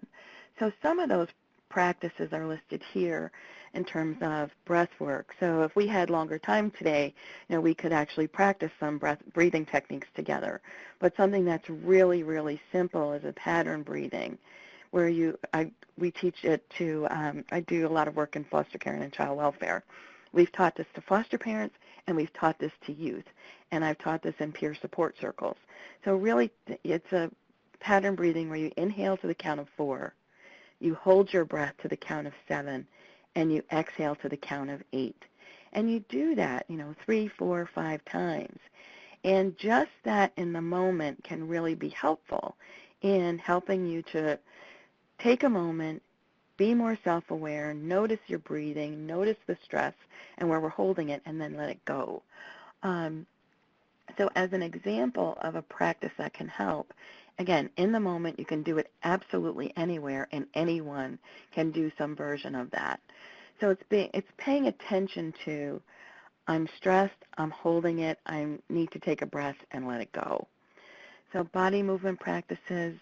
So some of those practices are listed here in terms of breath work. So if we had longer time today, we could actually practice some breathing techniques together. But something that's really, really simple is a pattern breathing, where we teach it to, I do a lot of work in foster care and in child welfare. We've taught this to foster parents, and we've taught this to youth. And I've taught this in peer support circles. So really, it's a pattern breathing where you inhale to the count of 4, you hold your breath to the count of 7, and you exhale to the count of 8. And you do that, 3, 4, 5 times. And just that in the moment can really be helpful in helping you to take a moment, be more self-aware, notice your breathing, notice the stress and where we're holding it, and then let it go. So as an example of a practice that can help, again, in the moment, you can do it absolutely anywhere, and anyone can do some version of that. So it's paying attention to, I'm stressed, I'm holding it, I need to take a breath and let it go. So body movement practices,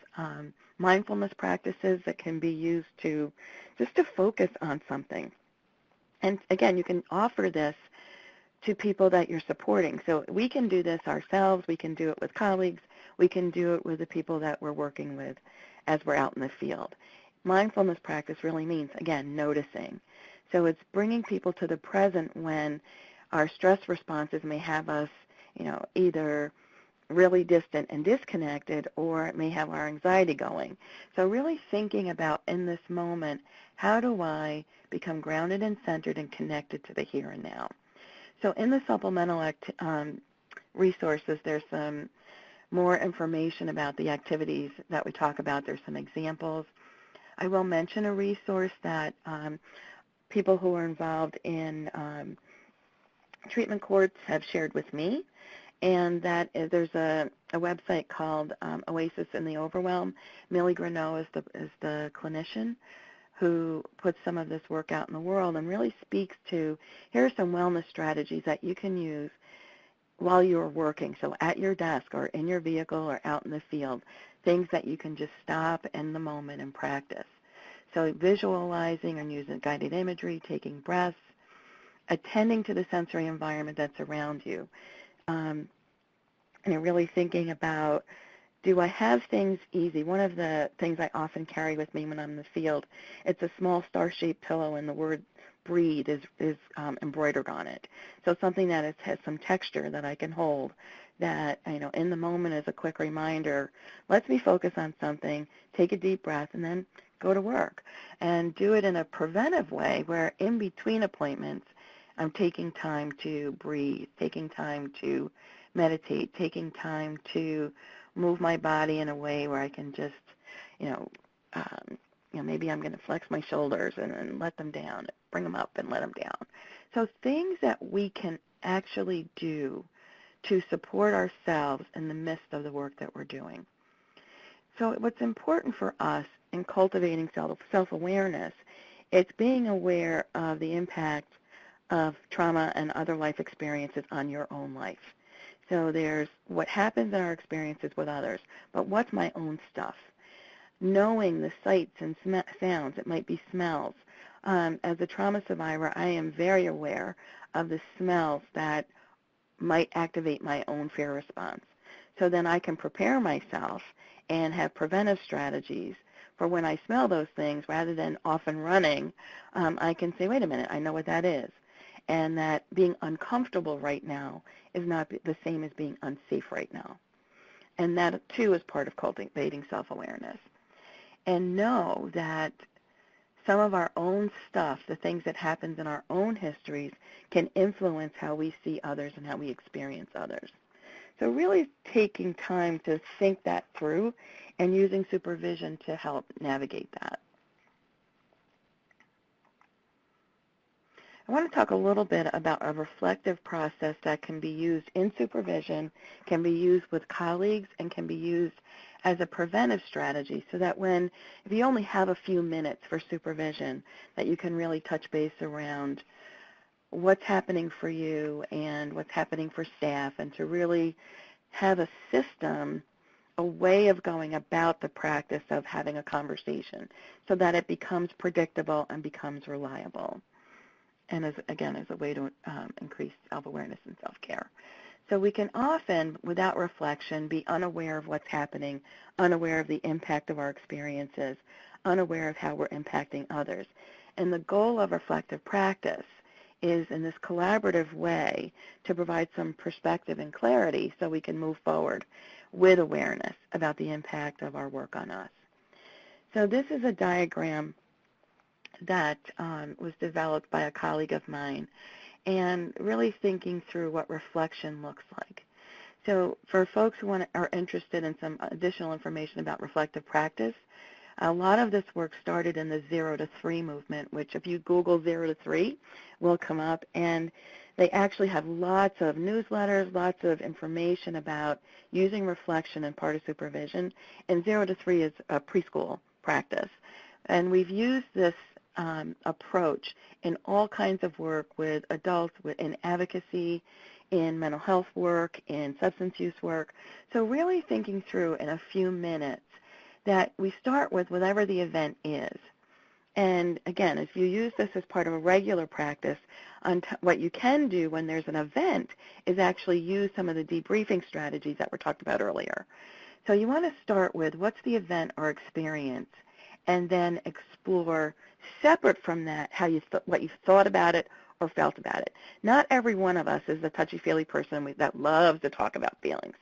mindfulness practices that can be used to focus on something. And again, you can offer this to people that you're supporting. So we can do this ourselves, we can do it with colleagues, we can do it with the people that we're working with as we're out in the field. Mindfulness practice really means, again, noticing. So it's bringing people to the present when our stress responses may have us, either really distant and disconnected, or it may have our anxiety going. So really thinking about, in this moment, how do I become grounded and centered and connected to the here and now? So in the supplemental resources, there's some more information about the activities that we talk about. There's some examples. I will mention a resource that people who are involved in treatment courts have shared with me, and that is, there's a website called Oasis in the Overwhelm. Millie Greneau is the clinician who puts some of this work out in the world and really speaks to, here are some wellness strategies that you can use while you're working, so at your desk or in your vehicle or out in the field, things that you can just stop in the moment and practice. So visualizing and using guided imagery, taking breaths, attending to the sensory environment that's around you, and really thinking about, do I have things easy? One of the things I often carry with me when I'm in the field, it's a small star-shaped pillow, and the word breathe is embroidered on it. So something that has some texture that I can hold, that, in the moment is a quick reminder, let's me focus on something, take a deep breath, and then go to work. And do it in a preventive way where in between appointments, I'm taking time to breathe, taking time to meditate, taking time to move my body in a way where I can just, maybe I'm going to flex my shoulders and let them down, bring them up and let them down. So things that we can actually do to support ourselves in the midst of the work that we're doing. So what's important for us in cultivating self-awareness, it's being aware of the impact of trauma and other life experiences on your own life. So there's what happens in our experiences with others, but what's my own stuff? Knowing the sights and sounds, it might be smells, As a trauma survivor, I am very aware of the smells that might activate my own fear response. So then I can prepare myself and have preventive strategies for when I smell those things. Rather than off and running, I can say, wait a minute, I know what that is. And that being uncomfortable right now is not the same as being unsafe right now. And that, too, is part of cultivating self-awareness. And know that some of our own stuff, the things that happens in our own histories, can influence how we see others and how we experience others. So really taking time to think that through and using supervision to help navigate that. I want to talk a little bit about a reflective process that can be used in supervision, can be used with colleagues, and can be used as a preventive strategy, so that if you only have a few minutes for supervision, that you can really touch base around what's happening for you and what's happening for staff, and to really have a system, a way of going about the practice of having a conversation so that it becomes predictable and becomes reliable. And as a way to increase self-awareness and self-care. So we can often, without reflection, be unaware of what's happening, unaware of the impact of our experiences, unaware of how we're impacting others. And the goal of reflective practice is, in this collaborative way, to provide some perspective and clarity so we can move forward with awareness about the impact of our work on us. So this is a diagram that was developed by a colleague of mine, and really thinking through what reflection looks like. So for folks who are interested in some additional information about reflective practice, a lot of this work started in the 0 to 3 movement, which if you Google 0 to 3 will come up, and they actually have lots of newsletters, lots of information about using reflection and part of supervision, and 0 to 3 is a preschool practice. And we've used this approach in all kinds of work with adults, in advocacy, in mental health work, in substance use work. So really thinking through in a few minutes that we start with whatever the event is. And again, if you use this as part of a regular practice, what you can do when there's an event is actually use some of the debriefing strategies that were talked about earlier. So you want to start with what's the event or experience, and then explore, separate from that, what you thought about it or felt about it. Not every one of us is a touchy-feely person that loves to talk about feelings.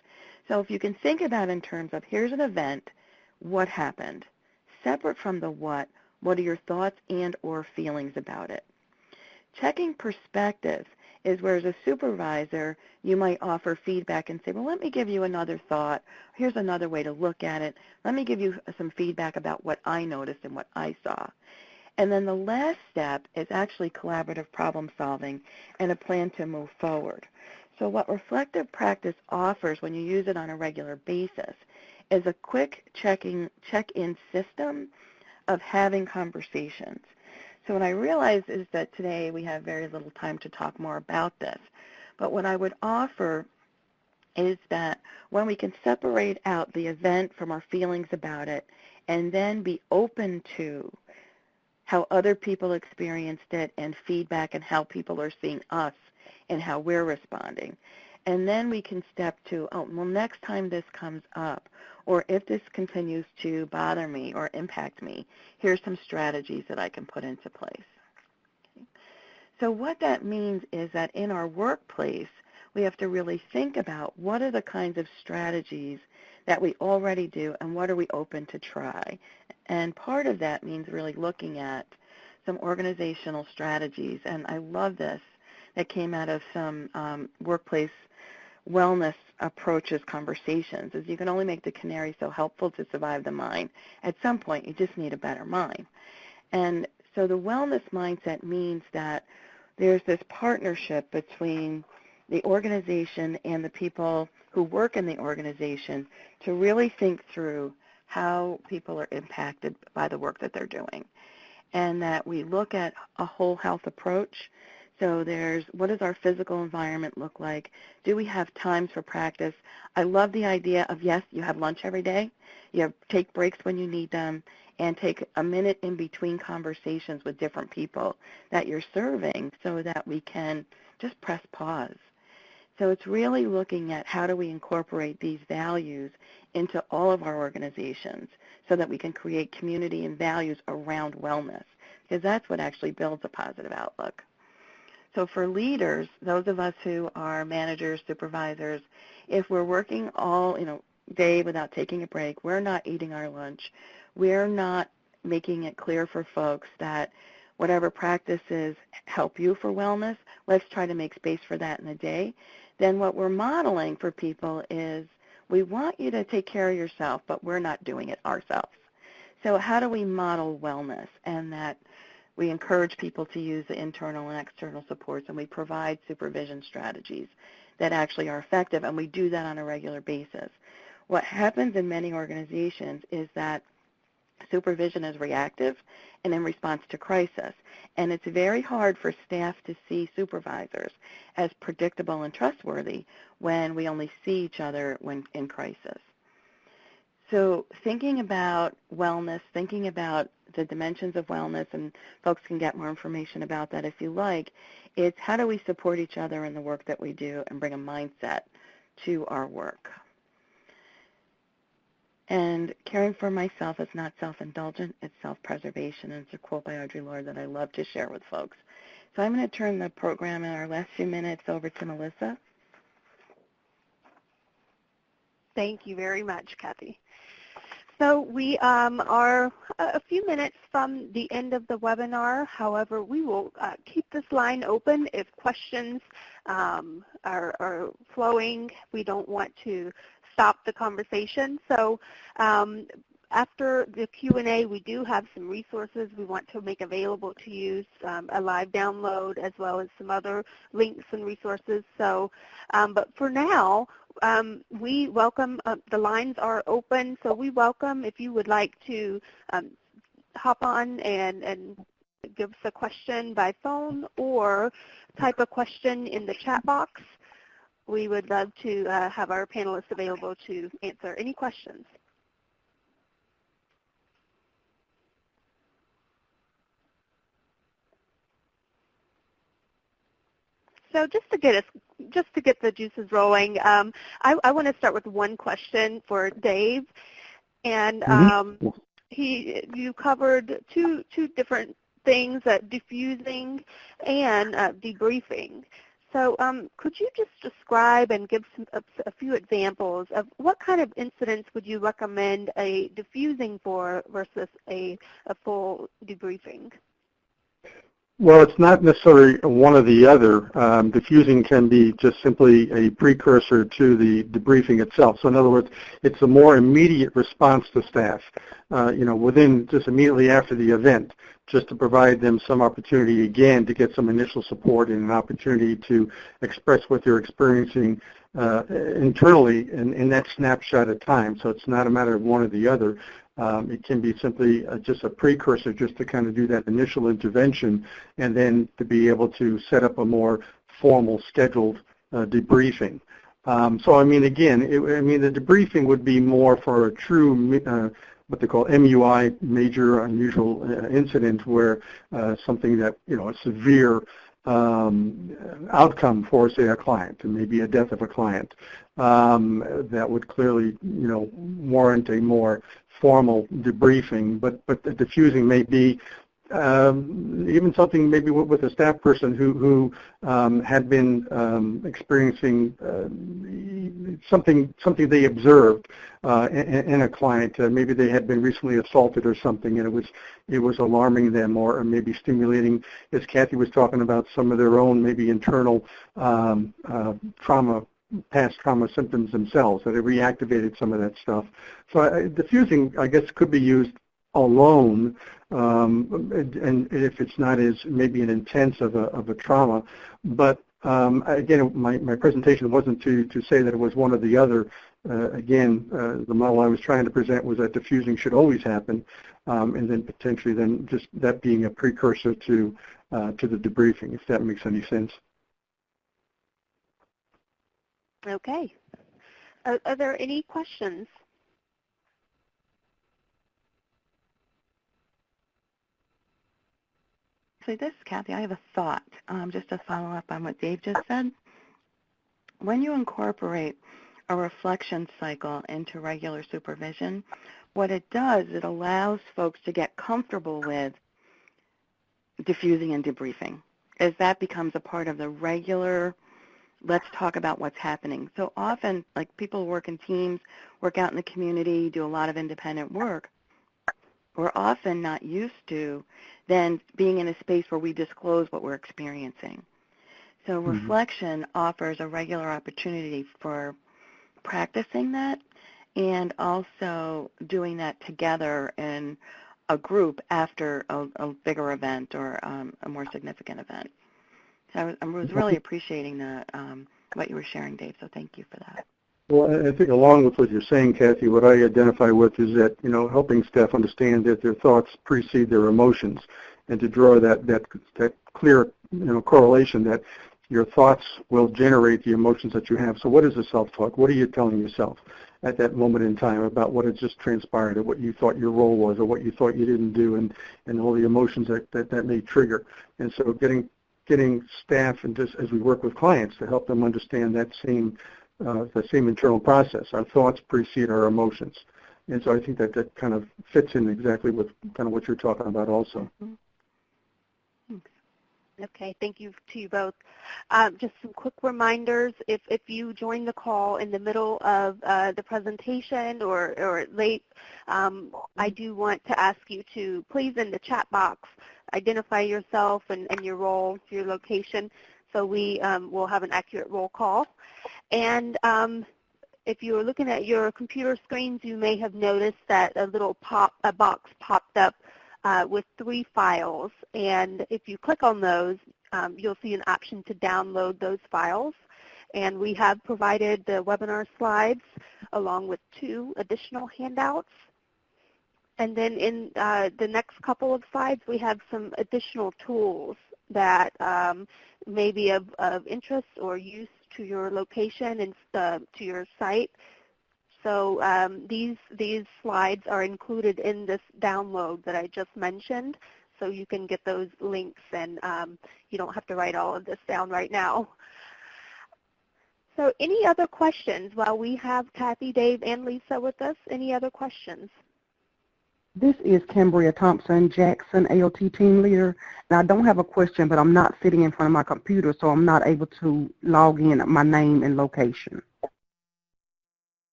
So if you can think about in terms of, here's an event, what happened? Separate from the what are your thoughts and or feelings about it? Checking perspective is where, as a supervisor, you might offer feedback and say, well, let me give you another thought. Here's another way to look at it. Let me give you some feedback about what I noticed and what I saw. And then the last step is actually collaborative problem solving and a plan to move forward. So what reflective practice offers when you use it on a regular basis is a quick check-in system of having conversations. So what I realized is that today we have very little time to talk more about this. But what I would offer is that when we can separate out the event from our feelings about it, and then be open to how other people experienced it and feedback and how people are seeing us and how we're responding. And then we can step to, next time this comes up, or if this continues to bother me or impact me, here's some strategies that I can put into place. Okay. So what that means is that in our workplace, we have to really think about what are the kinds of strategies that we already do and what are we open to try. And part of that means really looking at some organizational strategies. And I love this. That came out of some workplace wellness approaches conversations, is you can only make the canary so helpful to survive the mine. At some point, you just need a better mine. And so the wellness mindset means that there's this partnership between the organization and the people who work in the organization to really think through how people are impacted by the work that they're doing. And that we look at a whole health approach. So there's, what does our physical environment look like? Do we have times for practice? I love the idea of, yes, you have lunch every day. You take breaks when you need them. and take a minute in between conversations with different people that you're serving so that we can just press pause. So it's really looking at how do we incorporate these values into all of our organizations so that we can create community and values around wellness, because that's what actually builds a positive outlook. So for leaders, those of us who are managers, supervisors, if we're working all day without taking a break, we're not eating our lunch, we're not making it clear for folks that whatever practices help you for wellness, let's try to make space for that in the day, then what we're modeling for people is we want you to take care of yourself, but we're not doing it ourselves. So how do we model wellness, and that we encourage people to use the internal and external supports, and we provide supervision strategies that actually are effective, and we do that on a regular basis. What happens in many organizations is that supervision is reactive and in response to crisis, and it's very hard for staff to see supervisors as predictable and trustworthy when we only see each other when in crisis. So thinking about wellness, thinking about the dimensions of wellness, and folks can get more information about that if you like, it's how do we support each other in the work that we do and bring a mindset to our work. And caring for myself is not self-indulgent, it's self-preservation, and it's a quote by Audre Lorde that I love to share with folks. So I'm going to turn the program in our last few minutes over to Melissa. Thank you very much, Cathy. So we are a few minutes from the end of the webinar. However, we will keep this line open if questions are flowing. We don't want to stop the conversation. So after the Q&A, we do have some resources we want to make available to you, a live download as well as some other links and resources. So, but for now, we welcome, the lines are open, so we welcome if you would like to hop on and give us a question by phone or type a question in the chat box. We would love to have our panelists available to answer any questions. So just to get the juices rolling, I want to start with one question for Dave, and you covered two different things, diffusing and debriefing. So could you just describe and give a few examples of what kind of incidents would you recommend a diffusing for versus a full debriefing? Well, it's not necessarily one or the other. Diffusing can be just simply a precursor to the debriefing itself. So in other words, it's a more immediate response to staff, within just immediately after the event, just to provide them some opportunity again to get some initial support and an opportunity to express what they're experiencing internally in that snapshot of time. So it's not a matter of one or the other. It can be simply just a precursor just to kind of do that initial intervention and then to be able to set up a more formal scheduled debriefing. So I mean, again, the debriefing would be more for a true what they call MUI, major unusual incident, where something that, a severe outcome for, say, a client, and maybe a death of a client, that would clearly, warrant a more formal debriefing. But the diffusing may be even something maybe with a staff person who had been experiencing something they observed in a client. Maybe they had been recently assaulted or something, and it was alarming them, or maybe stimulating, as Cathy was talking about, some of their own maybe internal past trauma symptoms themselves, that it reactivated some of that stuff. So diffusing, I guess, could be used alone, and if it's not as maybe an intense of a trauma. But again, my presentation wasn't to say that it was one or the other. Again, the model I was trying to present was that diffusing should always happen, and then potentially then just that being a precursor to the debriefing, if that makes any sense. Okay. Are there any questions? Actually, this, Cathy, I have a thought, just to follow up on what Dave just said. When you incorporate a reflection cycle into regular supervision, what it does, it allows folks to get comfortable with diffusing and debriefing, as that becomes a part of the regular, let's talk about what's happening. So often, like, people work in teams, work out in the community, do a lot of independent work. We're often not used to then being in a space where we disclose what we're experiencing. So reflection offers a regular opportunity for practicing that and also doing that together in a group after a bigger event or a more significant event. So I was really appreciating what you were sharing, Dave, so thank you for that. Well, I think along with what you're saying, Cathy, what I identify with is that, helping staff understand that their thoughts precede their emotions, and to draw that clear, correlation that your thoughts will generate the emotions that you have. So what is a self-talk? What are you telling yourself at that moment in time about what had just transpired, or what you thought your role was, or what you thought you didn't do, and all the emotions that may trigger. And so getting staff, and just as we work with clients, to help them understand that same internal process. Our thoughts precede our emotions. And so I think that kind of fits in exactly with kind of what you're talking about also. Okay, thank you to you both. Just some quick reminders. If you join the call in the middle of the presentation or late, I do want to ask you to please, in the chat box, identify yourself and your role, your location, so we will have an accurate roll call. And if you were looking at your computer screens, you may have noticed that a box popped up with 3 files. And if you click on those, you'll see an option to download those files. And we have provided the webinar slides along with 2 additional handouts. And then in the next couple of slides, we have some additional tools that may be of interest or use to your location and to your site. So these slides are included in this download that I just mentioned, so you can get those links, and you don't have to write all of this down right now. So any other questions while we have Cathy, Dave, and Lisa with us? Any other questions? This is Cambria Thompson Jackson, AOT team leader. And I don't have a question, but I'm not sitting in front of my computer, so I'm not able to log in my name and location.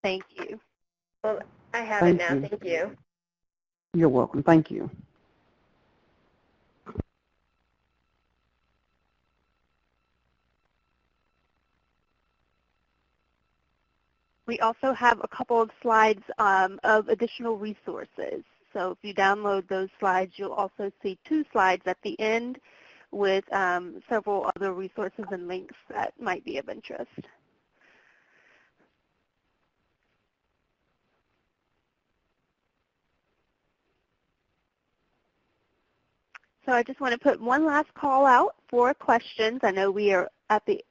Thank you. Well, I have it now. Thank you. You're welcome. Thank you. We also have a couple of slides of additional resources. So if you download those slides, you'll also see 2 slides at the end with several other resources and links that might be of interest. So I just want to put one last call out for questions. I know we are at the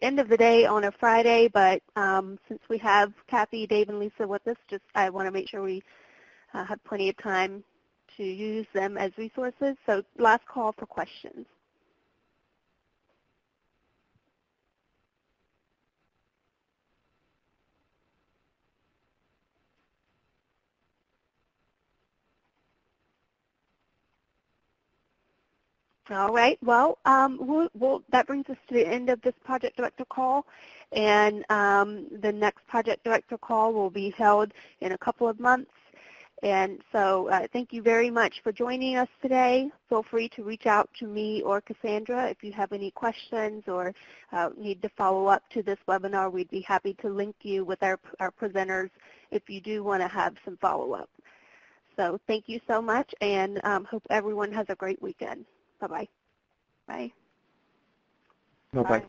end of the day on a Friday, but since we have Cathy, Dave, and Lisa with us, I want to make sure we have plenty of time to use them as resources. So last call for questions. All right. Well, that brings us to the end of this project director call, and the next project director call will be held in a couple of months. And so thank you very much for joining us today. Feel free to reach out to me or Cassandra if you have any questions or need to follow up to this webinar. We'd be happy to link you with our presenters if you do want to have some follow-up. So thank you so much, and hope everyone has a great weekend. Bye-bye. Bye. Bye-bye.